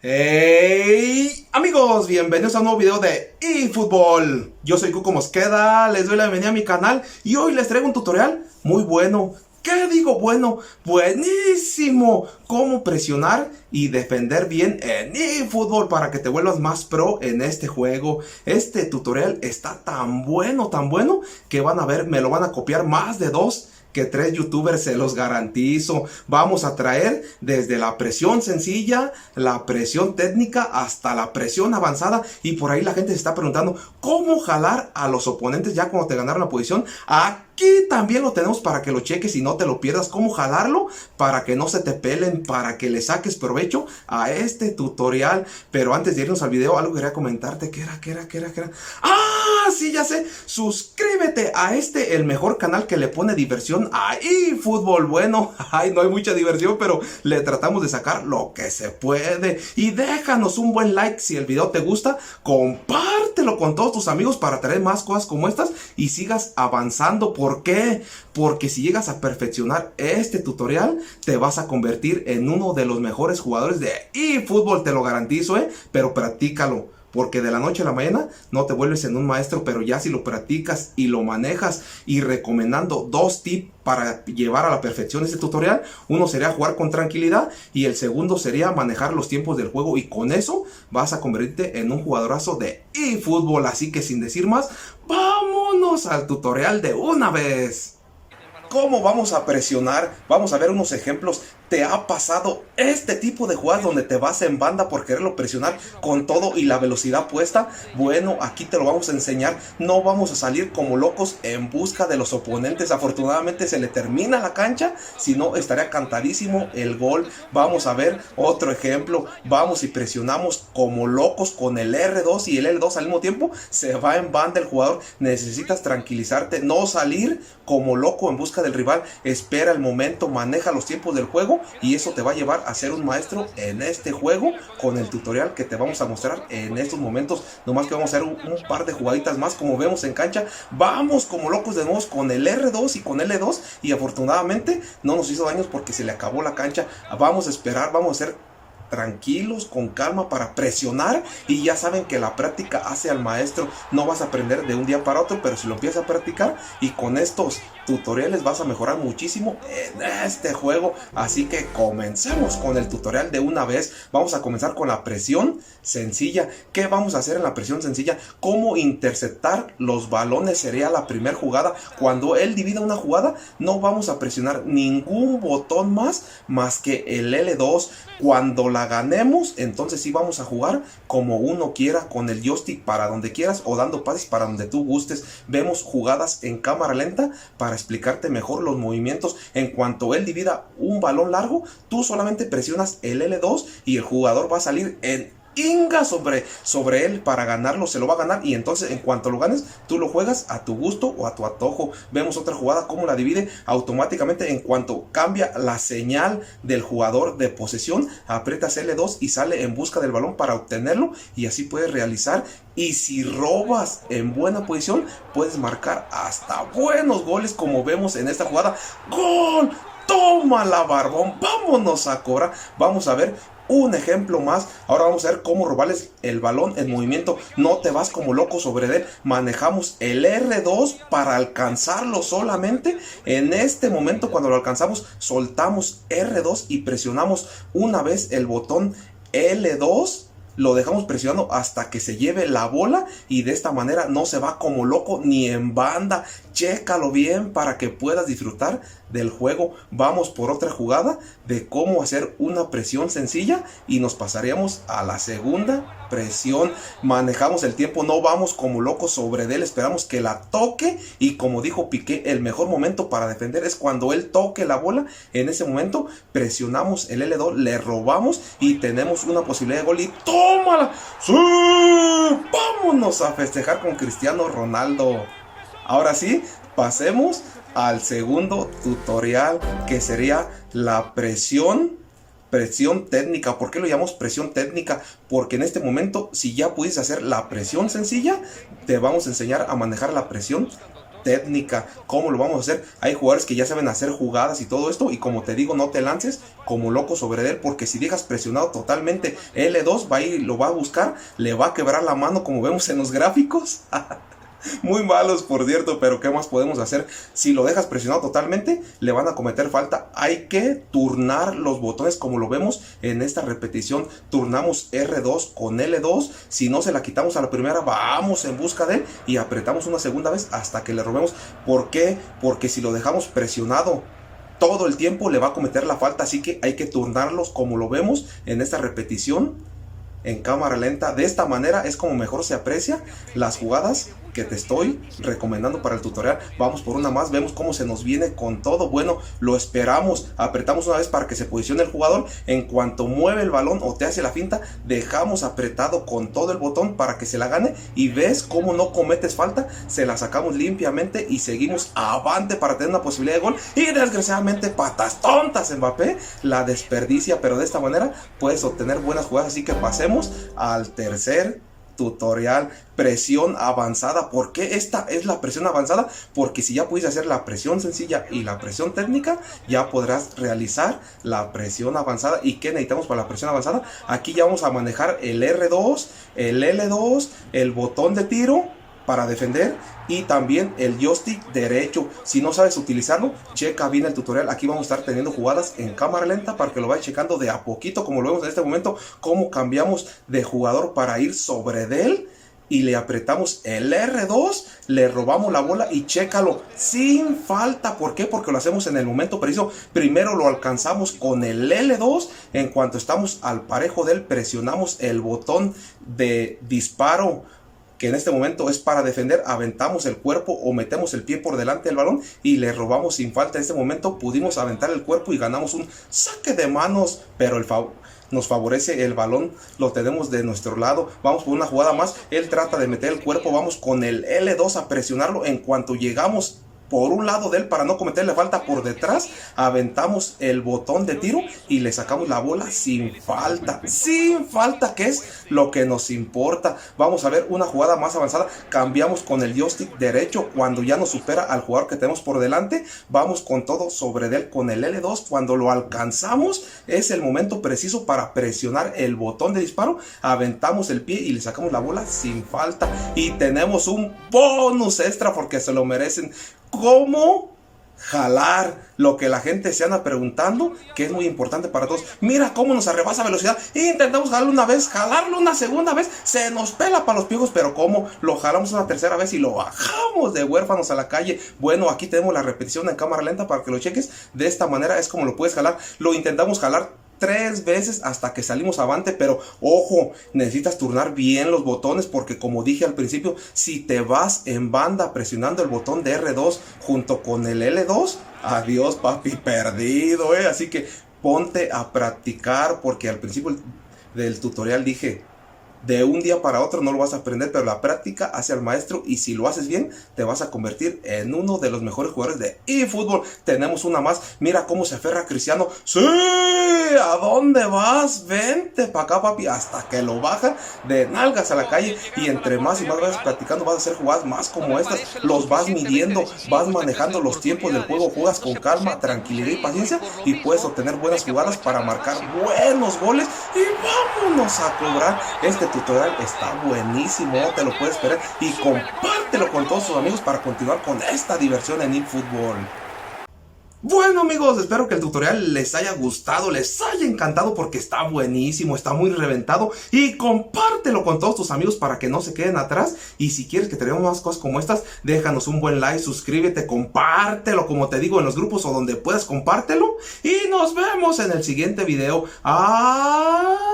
Hey amigos, bienvenidos a un nuevo video de eFootball. Yo soy Cuco Mosqueda, les doy la bienvenida a mi canal y hoy les traigo un tutorial muy bueno. ¿Qué digo bueno? Buenísimo. Cómo presionar y defender bien en eFootball para que te vuelvas más pro en este juego. Este tutorial está tan bueno que van a ver, me lo van a copiar más de 2 que 3 youtubers, se los garantizo. Vamos a traer desde la presión sencilla, la presión técnica hasta la presión avanzada. Y por ahí la gente se está preguntando cómo jalar a los oponentes ya cuando te ganaron la posición. Aquí también lo tenemos para que lo cheques y no te lo pierdas. Cómo jalarlo para que no se te pelen, para que le saques provecho a este tutorial. Pero antes de irnos al video, algo quería comentarte. ¿Qué era? ¡Ah! Sí, ya sé. Suscríbete a el mejor canal que le pone diversión a eFootball. Bueno, no hay mucha diversión, pero le tratamos de sacar lo que se puede. Y déjanos un buen like si el video te gusta. Compártelo con todos tus amigos para traer más cosas como estas y sigas avanzando. ¿Por qué? Porque si llegas a perfeccionar este tutorial, te vas a convertir en uno de los mejores jugadores de eFootball, te lo garantizo, pero practícalo. Porque de la noche a la mañana no te vuelves en un maestro, pero ya si lo practicas y lo manejas. Y recomendando 2 tips para llevar a la perfección este tutorial. Uno sería jugar con tranquilidad y el segundo sería manejar los tiempos del juego. Y con eso vas a convertirte en un jugadorazo de eFootball. Así que sin decir más, vámonos al tutorial de una vez. ¿Cómo vamos a presionar? Vamos a ver unos ejemplos. ¿Te ha pasado este tipo de jugadas donde te vas en banda por quererlo presionar con todo y la velocidad puesta? Bueno, aquí te lo vamos a enseñar. No vamos a salir como locos en busca de los oponentes. Afortunadamente se le termina la cancha, si no estaría cantadísimo el gol. Vamos a ver otro ejemplo. Vamos y presionamos como locos con el R2 y el L2 al mismo tiempo. Se va en banda el jugador. Necesitas tranquilizarte, no salir como loco en busca del rival. Espera el momento, maneja los tiempos del juego y eso te va a llevar a ser un maestro en este juego con el tutorial que te vamos a mostrar en estos momentos. Nomás que vamos a hacer un par de jugaditas más como vemos en cancha. Vamos como locos de nuevo con el R2 y con L2 y afortunadamente no nos hizo daños porque se le acabó la cancha. Vamos a esperar, vamos a hacer tranquilos, con calma para presionar y ya saben que la práctica hace al maestro. No vas a aprender de un día para otro, pero si lo empiezas a practicar y con estos tutoriales vas a mejorar muchísimo en este juego. Así que comencemos con el tutorial de una vez. Vamos a comenzar con la presión sencilla. ¿Qué vamos a hacer en la presión sencilla? Cómo interceptar los balones sería la primera jugada. Cuando él divida una jugada, no vamos a presionar ningún botón más que el L2. Cuando la ganemos, entonces sí vamos a jugar como uno quiera, con el joystick para donde quieras o dando pases para donde tú gustes. Vemos jugadas en cámara lenta para explicarte mejor los movimientos. En cuanto él divida un balón largo, tú solamente presionas el L2 y el jugador va a salir en inga sobre él para ganarlo, se lo va a ganar y entonces en cuanto lo ganes tú lo juegas a tu gusto o a tu antojo. Vemos otra jugada como la divide automáticamente. En cuanto cambia la señal del jugador de posesión, aprietas L2 y sale en busca del balón para obtenerlo y así puedes realizar. Y si robas en buena posición puedes marcar hasta buenos goles como vemos en esta jugada. ¡Gol! ¡Tómala, barbón! Vámonos a cobrar. Vamos a ver un ejemplo más. Ahora vamos a ver cómo robarles el balón en movimiento. No te vas como loco sobre él. Manejamos el R2 para alcanzarlo solamente. En este momento cuando lo alcanzamos soltamos R2 y presionamos una vez el botón L2. Lo dejamos presionando hasta que se lleve la bola y de esta manera no se va como loco ni en banda. Chécalo bien para que puedas disfrutar del juego. Vamos por otra jugada de cómo hacer una presión sencilla y nos pasaríamos a la segunda presión. Manejamos el tiempo, no vamos como locos sobre él, esperamos que la toque y como dijo Piqué, el mejor momento para defender es cuando él toque la bola. En ese momento presionamos el L2, le robamos y tenemos una posibilidad de gol y ¡tómala! ¡Sí! ¡Vámonos a festejar con Cristiano Ronaldo! Ahora sí, pasemos al segundo tutorial que sería la presión técnica. ¿Por qué lo llamamos presión técnica? Porque en este momento, si ya pudiste hacer la presión sencilla, te vamos a enseñar a manejar la presión técnica. ¿Cómo lo vamos a hacer? Hay jugadores que ya saben hacer jugadas y todo esto, y como te digo, no te lances como loco sobre él, porque si dejas presionado totalmente L2, va a ir, lo va a buscar, le va a quebrar la mano como vemos en los gráficos. Muy malos, por cierto, pero ¿qué más podemos hacer? Si lo dejas presionado totalmente, le van a cometer falta. Hay que turnar los botones como lo vemos en esta repetición. Turnamos R2 con L2. Si no se la quitamos a la primera, vamos en busca de él y apretamos una segunda vez hasta que le robemos. ¿Por qué? Porque si lo dejamos presionado todo el tiempo, le va a cometer la falta. Así que hay que turnarlos como lo vemos en esta repetición en cámara lenta. De esta manera es como mejor se aprecia las jugadas que te estoy recomendando para el tutorial. Vamos por una más, vemos cómo se nos viene con todo. Bueno, lo esperamos, apretamos una vez para que se posicione el jugador. En cuanto mueve el balón o te hace la finta, dejamos apretado con todo el botón para que se la gane, y ves cómo no cometes falta, se la sacamos limpiamente y seguimos avante para tener una posibilidad de gol. Y desgraciadamente, patas tontas, Mbappé la desperdicia, pero de esta manera puedes obtener buenas jugadas. Así que pasemos al tercer tutorial, presión avanzada. ¿Por qué esta es la presión avanzada? Porque si ya pudiste hacer la presión sencilla y la presión técnica, ya podrás realizar la presión avanzada. ¿Y qué necesitamos para la presión avanzada? Aquí ya vamos a manejar el R2, el L2, el botón de tiro para defender y también el joystick derecho. Si no sabes utilizarlo, checa bien el tutorial. Aquí vamos a estar teniendo jugadas en cámara lenta para que lo vayas checando de a poquito, como lo vemos en este momento, cómo cambiamos de jugador para ir sobre de él y le apretamos el R2, le robamos la bola y chécalo sin falta. ¿Por qué? Porque lo hacemos en el momento preciso. Primero lo alcanzamos con el L2, en cuanto estamos al parejo de él, presionamos el botón de disparo, que en este momento es para defender, aventamos el cuerpo o metemos el pie por delante del balón y le robamos sin falta. En este momento pudimos aventar el cuerpo y ganamos un saque de manos, pero nos favorece el balón, lo tenemos de nuestro lado. Vamos por una jugada más, él trata de meter el cuerpo, vamos con el L2 a presionarlo. En cuanto llegamos por un lado de él para no cometerle falta por detrás, aventamos el botón de tiro y le sacamos la bola sin falta, que es lo que nos importa. Vamos a ver una jugada más avanzada, cambiamos con el joystick derecho. Cuando ya nos supera al jugador que tenemos por delante, vamos con todo sobre él con el L2. Cuando lo alcanzamos, es el momento preciso para presionar el botón de disparo, aventamos el pie y le sacamos la bola sin falta, y tenemos un bonus extra porque se lo merecen. ¿Cómo jalar? Lo que la gente se anda preguntando, que es muy importante para todos. Mira cómo nos arrebasa velocidad. Intentamos jalarlo una vez, jalarlo una segunda vez, se nos pela para los piojos, pero ¿cómo? Lo jalamos una tercera vez y lo bajamos de huérfanos a la calle. Bueno, aquí tenemos la repetición en cámara lenta para que lo cheques. De esta manera es como lo puedes jalar. Lo intentamos jalar 3 veces hasta que salimos avante, pero ojo, necesitas turnar bien los botones, porque como dije al principio, si te vas en banda presionando el botón de R2 junto con el L2, adiós papi, perdido, así que ponte a practicar, porque al principio del tutorial dije, de un día para otro no lo vas a aprender, pero la práctica hace al maestro, y si lo haces bien, te vas a convertir en uno de los mejores jugadores de eFootball. Tenemos una más, mira cómo se aferra Cristiano. ¡Sí! ¿A dónde vas? Vente para acá, papi, hasta que lo baja de nalgas a la calle. Y entre más y más vas practicando, vas a hacer jugadas más como estas. Los vas midiendo, vas manejando los tiempos del juego, juegas con calma, tranquilidad y paciencia, y puedes obtener buenas jugadas para marcar buenos goles. Y vámonos a cobrar. Este tutorial está buenísimo, no te lo puedes perder, y compártelo con todos tus amigos para continuar con esta diversión en eFootball. Bueno amigos, espero que el tutorial les haya gustado, les haya encantado, porque está buenísimo, está muy reventado, y compártelo con todos tus amigos para que no se queden atrás. Y si quieres que traigamos más cosas como estas, déjanos un buen like, suscríbete, compártelo, como te digo, en los grupos o donde puedas, compártelo, y nos vemos en el siguiente video. Adiós.